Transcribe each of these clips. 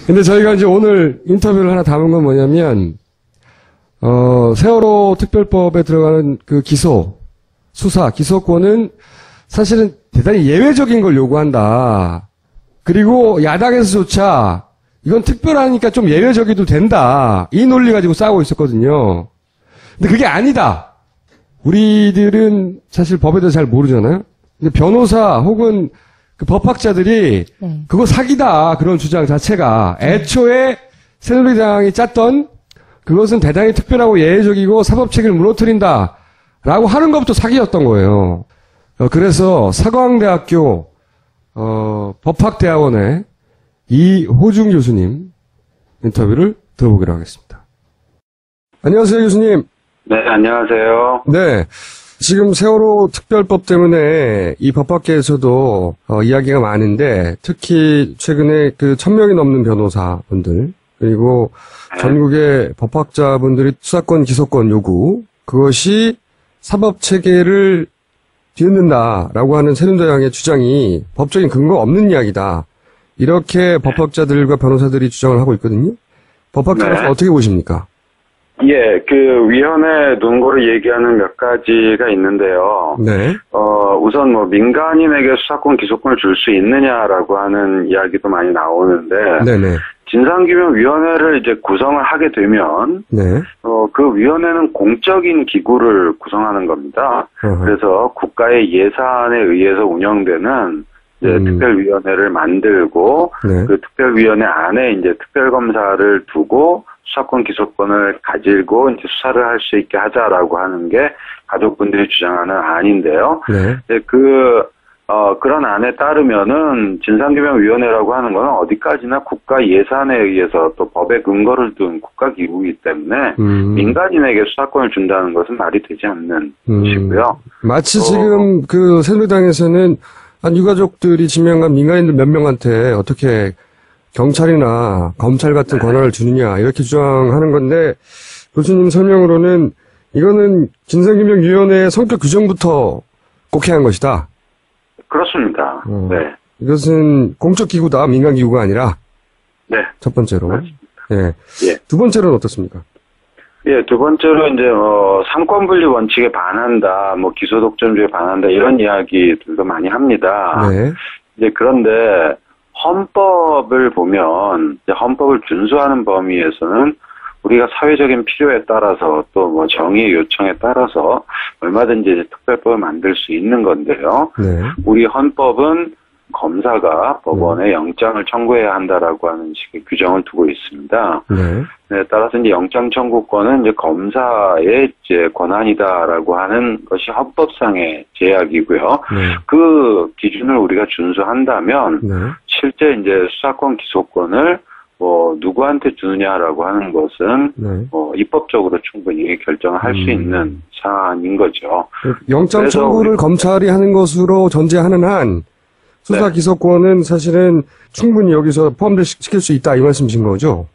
근데 저희가 이제 오늘 인터뷰를 하나 담은 건 뭐냐면, 세월호 특별법에 들어가는 그 수사, 기소권은 사실은 대단히 예외적인 걸 요구한다. 그리고 야당에서조차 이건 특별하니까 좀 예외적이도 된다. 이 논리 가지고 싸우고 있었거든요. 근데 그게 아니다. 우리들은 사실 법에 대해서 잘 모르잖아요. 근데 변호사 혹은 그 법학자들이 그거 사기다. 그런 주장 자체가 애초에 새누리당이 짰던 그것은 대단히 특별하고 예외적이고 사법 책임을 무너뜨린다. 라고 하는 것부터 사기였던 거예요. 그래서 서강대학교 법학대학원의 이호중 교수님 인터뷰를 들어보기로 하겠습니다. 안녕하세요, 교수님. 네, 안녕하세요. 네. 지금 세월호 특별법 때문에 이 법학계에서도 이야기가 많은데 특히 최근에 그 1000명이 넘는 변호사분들 그리고 전국의 법학자분들이 수사권, 기소권 요구 그것이 사법체계를 뒤흔든다라고 하는 새누리당의 주장이 법적인 근거가 없는 이야기다. 이렇게 법학자들과 변호사들이 주장을 하고 있거든요. 법학자로서 네. 어떻게 보십니까? 예, 그 위헌의 논거를 얘기하는 몇 가지가 있는데요. 네. 우선 뭐 민간인에게 수사권, 기소권을 줄 수 있느냐라고 하는 이야기도 많이 나오는데 네네. 진상규명위원회를 이제 구성을 하게 되면 네. 그 위원회는 공적인 기구를 구성하는 겁니다. 그래서 국가의 예산에 의해서 운영되는 이제 특별위원회를 만들고 네. 그 특별위원회 안에 이제 특별검사를 두고 수사권, 기소권을 가지고 이제 수사를 할 수 있게 하자라고 하는 게 가족분들이 주장하는 안인데요. 네. 이제 그런 안에 따르면은 진상규명위원회라고 하는 거는 어디까지나 국가 예산에 의해서 또 법의 근거를 둔 국가기구이기 때문에 민간인에게 수사권을 준다는 것은 말이 되지 않는 것이고요. 마치 지금 그 새누리당에서는 한 유가족들이 지명한 민간인들 몇 명한테 어떻게 경찰이나 검찰 같은 권한을 주느냐 이렇게 주장하는 건데 교수님 설명으로는 이거는 진상규명위원회의 성격 규정부터 곡해한 것이다. 그렇습니다. 네. 이것은 공적 기구다, 민간 기구가 아니라. 네. 첫 번째로. 그렇습니다. 예. 예. 두 번째로는 어떻습니까? 예, 두 번째로 이제 삼권분리 원칙에 반한다, 뭐 기소독점주의에 반한다 이런 이야기들도 많이 합니다. 네. 이제 그런데 헌법을 보면 이제 헌법을 준수하는 범위에서는 우리가 사회적인 필요에 따라서 또 뭐 정의의 요청에 따라서 얼마든지 이제 특별법을 만들 수 있는 건데요. 네. 우리 헌법은 검사가 법원에 영장을 청구해야 한다라고 하는 식의 규정을 두고 있습니다. 네. 네, 따라서 이제 영장 청구권은 이제 검사의 이제 권한이다라고 하는 것이 헌법상의 제약이고요. 네. 그 기준을 우리가 준수한다면 네. 실제 이제 수사권, 기소권을 뭐 누구한테 주느냐라고 하는 것은 입법적으로 충분히 결정을 할 수 있는 사안인 거죠. 영장 청구를 검찰이 하는 것으로 전제하는 한 수사 기소권은 사실은 충분히 여기서 포함시킬 수 있다 이 말씀이신 거죠?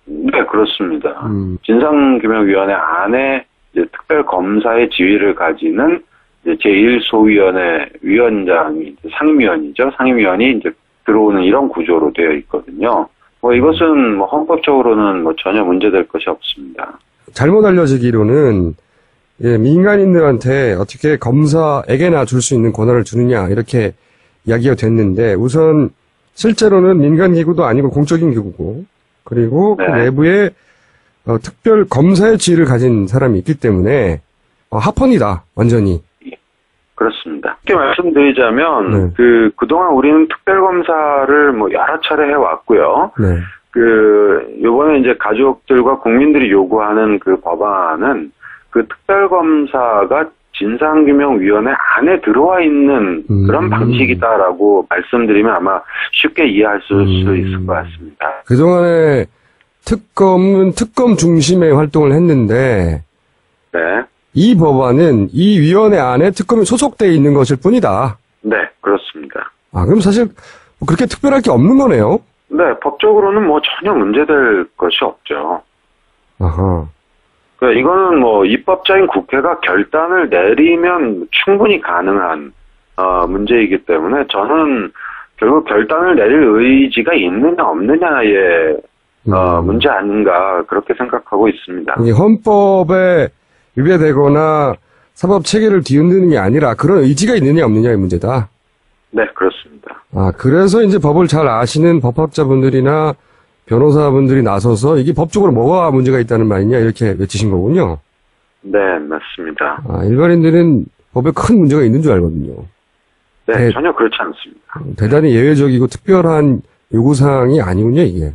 네, 그렇습니다. 진상규명위원회 안에 이제 특별검사의 지위를 가지는 이제 제1소위원회 위원장이 상임위원이죠. 상임위원이 이제 들어오는 이런 구조로 되어 있거든요. 뭐 이것은 뭐 헌법적으로는 뭐 전혀 문제될 것이 없습니다. 잘못 알려지기로는 민간인들한테 어떻게 검사에게나 줄 수 있는 권한을 주느냐 이렇게 이야기가 됐는데 우선 실제로는 민간 기구도 아니고 공적인 기구고 그리고 그 내부에 특별 검사의 지위를 가진 사람이 있기 때문에 합헌이다 완전히. 그렇습니다. 쉽게 말씀드리자면 그동안 우리는 특별검사를 뭐 여러 차례 해왔고요. 네. 요번에 이제 가족들과 국민들이 요구하는 그 법안은 그 특별검사가 진상규명위원회 안에 들어와 있는 그런 방식이다라고 말씀드리면 아마 쉽게 이해할 수 있을 것 같습니다. 그동안에 특검은 특검 중심의 활동을 했는데 네. 이 법안은 이 위원회 안에 특검이 소속되어 있는 것일 뿐이다. 네, 그렇습니다. 그럼 사실 그렇게 특별할 게 없는 거네요? 네, 법적으로는 뭐 전혀 문제될 것이 없죠. 아하. 이거는 뭐 입법자인 국회가 결단을 내리면 충분히 가능한 문제이기 때문에 저는 결국 결단을 내릴 의지가 있느냐 없느냐의 문제 아닌가 그렇게 생각하고 있습니다. 이 헌법에 위배되거나 사법 체계를 뒤흔드는 게 아니라 그런 의지가 있느냐 없느냐의 문제다. 네, 그렇습니다. 그래서 이제 법을 잘 아시는 법학자분들이나 변호사분들이 나서서 이게 법적으로 뭐가 문제가 있다는 말이냐 이렇게 외치신 거군요. 네, 맞습니다. 일반인들은 법에 큰 문제가 있는 줄 알거든요. 네, 전혀 그렇지 않습니다. 대단히 예외적이고 특별한 요구사항이 아니군요, 이게.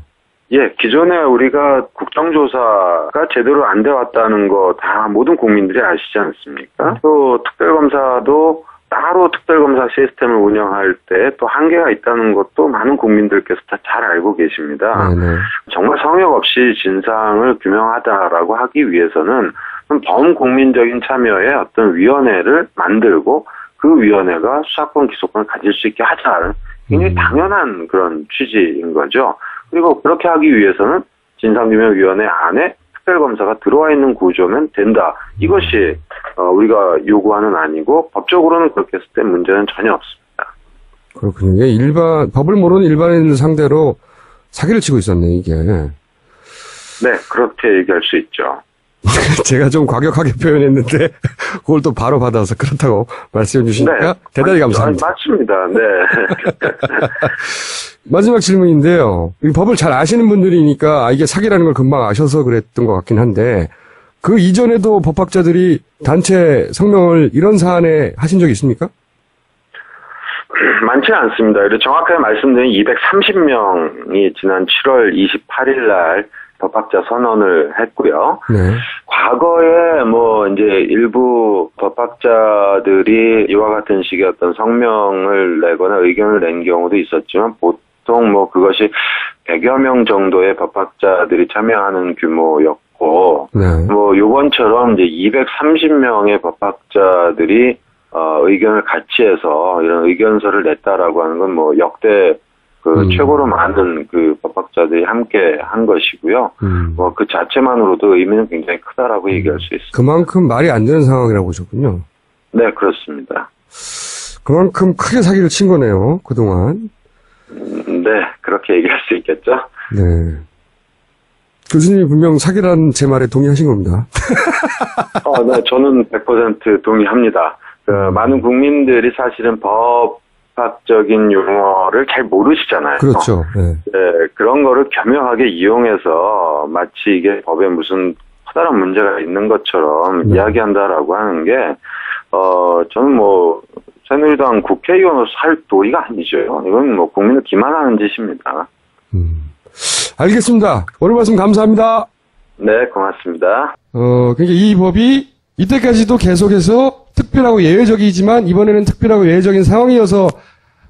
예, 기존에 우리가 국정조사가 제대로 안 돼 왔다는 거 다 모든 국민들이 아시지 않습니까? 또 특별검사도 따로 특별검사 시스템을 운영할 때 또 한계가 있다는 것도 많은 국민들께서 다 잘 알고 계십니다. 네네. 정말 성역 없이 진상을 규명하다라고 하기 위해서는 범국민적인 참여의 어떤 위원회를 만들고 그 위원회가 수사권 기소권을 가질 수 있게 하자는 굉장히 당연한 그런 취지인 거죠. 그리고 그렇게 하기 위해서는 진상규명위원회 안에 특별검사가 들어와 있는 구조면 된다. 이것이 우리가 요구하는 아니고 법적으로는 그렇게 했을 때 문제는 전혀 없습니다. 그렇군요. 이게 법을 모르는 일반인을 상대로 사기를 치고 있었네, 이게. 네, 그렇게 얘기할 수 있죠. 제가 좀 과격하게 표현했는데 그걸 또 바로 받아서 그렇다고 말씀해 주시니까 네. 대단히 감사합니다. 맞습니다. 네. 마지막 질문인데요. 이 법을 잘 아시는 분들이니까 이게 사기라는 걸 금방 아셔서 그랬던 것 같긴 한데 그 이전에도 법학자들이 단체 성명을 이런 사안에 하신 적이 있습니까? 많지는 않습니다. 정확하게 말씀드리면 230명이 지난 7월 28일 날 법학자 선언을 했고요. 네. 과거에 이제 일부 법학자들이 이와 같은 식의 어떤 성명을 내거나 의견을 낸 경우도 있었지만 보통 그것이 100여 명 정도의 법학자들이 참여하는 규모였고, 네. 요번처럼 이제 230명의 법학자들이 의견을 같이 해서 이런 의견서를 냈다라고 하는 건 역대 최고로 많은 법학자들이 함께 한 것이고요. 그 자체만으로도 의미는 굉장히 크다라고 얘기할 수 있습니다. 그만큼 말이 안 되는 상황이라고 보셨군요. 네, 그렇습니다. 그만큼 크게 사기를 친 거네요, 그동안. 네, 그렇게 얘기할 수 있겠죠. 네. 교수님이 분명 사기라는 제 말에 동의하신 겁니다. 네, 저는 100% 동의합니다. 많은 국민들이 사실은 법학적인 용어를 잘 모르시잖아요. 그렇죠. 네. 네, 그런 거를 교묘하게 이용해서 마치 이게 법에 무슨 커다란 문제가 있는 것처럼 이야기한다라고 하는 게, 저는 새누리당 국회의원으로서 할 도리가 아니죠. 이건 국민을 기만하는 짓입니다. 알겠습니다. 오늘 말씀 감사합니다. 네, 고맙습니다. 그러니까 이 법이 이때까지도 계속해서 특별하고 예외적이지만 이번에는 특별하고 예외적인 상황이어서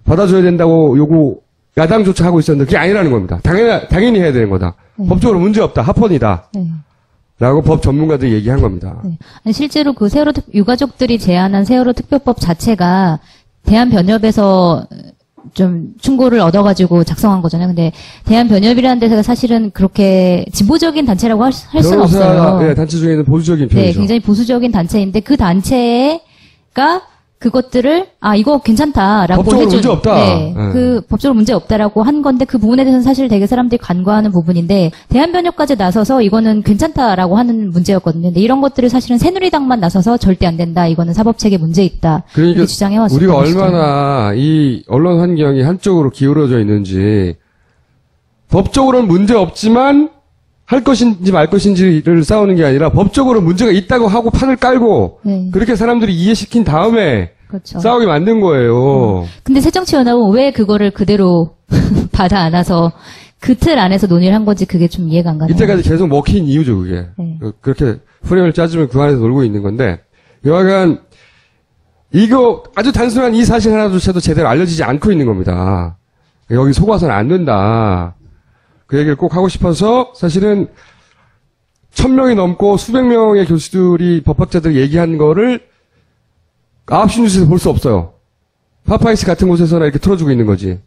받아줘야 된다고 야당조차 하고 있었는데 그게 아니라는 겁니다. 당연히 해야 되는 거다. 법적으로 문제없다. 합헌이다. 라고 법 전문가들이 얘기한 겁니다. 네. 아니, 실제로 그 세월호 유가족들이 제안한 세월호 특별법 자체가 대한변협에서 좀 충고를 얻어가지고 작성한 거잖아요. 근데 대한변협이라는 데가 사실은 그렇게 진보적인 단체라고 할 수는 없어요. 네, 단체 중에는 보수적인 편이죠. 네, 굉장히 보수적인 단체인데 그 단체가 그것들을 이거 괜찮다라고 법적으로 문제 없다. 네, 그 법적으로 문제 없다라고 한 건데 그 부분에 대해서는 사실 되게 사람들이 간과하는 부분인데 대한변협까지 나서서 이거는 괜찮다라고 하는 문제였거든요. 근데 이런 것들을 사실은 새누리당만 나서서 절대 안 된다. 이거는 사법체계 문제 있다. 그러니까 이렇게 주장해왔어요. 우리가 얼마나 이 언론 환경이 한쪽으로 기울어져 있는지 법적으로는 문제 없지만 할 것인지 말 것인지를 싸우는 게 아니라 법적으로 문제가 있다고 하고 판을 깔고 그렇게 사람들이 이해시킨 다음에 그렇죠. 싸우게 만든 거예요. 근데 새정치연합은 왜 그거를 그대로 받아 안아서 그 틀 안에서 논의를 한 건지 그게 좀 이해가 안 가네요. 이때까지 계속 먹힌 이유죠, 그게. 네. 그렇게 프레임을 짜주면 그 안에서 놀고 있는 건데 여하간 이거 아주 단순한 이 사실 하나조차도 제대로 알려지지 않고 있는 겁니다. 여기 속아서는 안 된다. 그 얘기를 꼭 하고 싶어서 사실은 1000명이 넘고 수백 명의 교수들이 법학자들이 얘기한 거를 9시 뉴스에서 볼 수 없어요. 파파이스 같은 곳에서나 이렇게 틀어주고 있는 거지.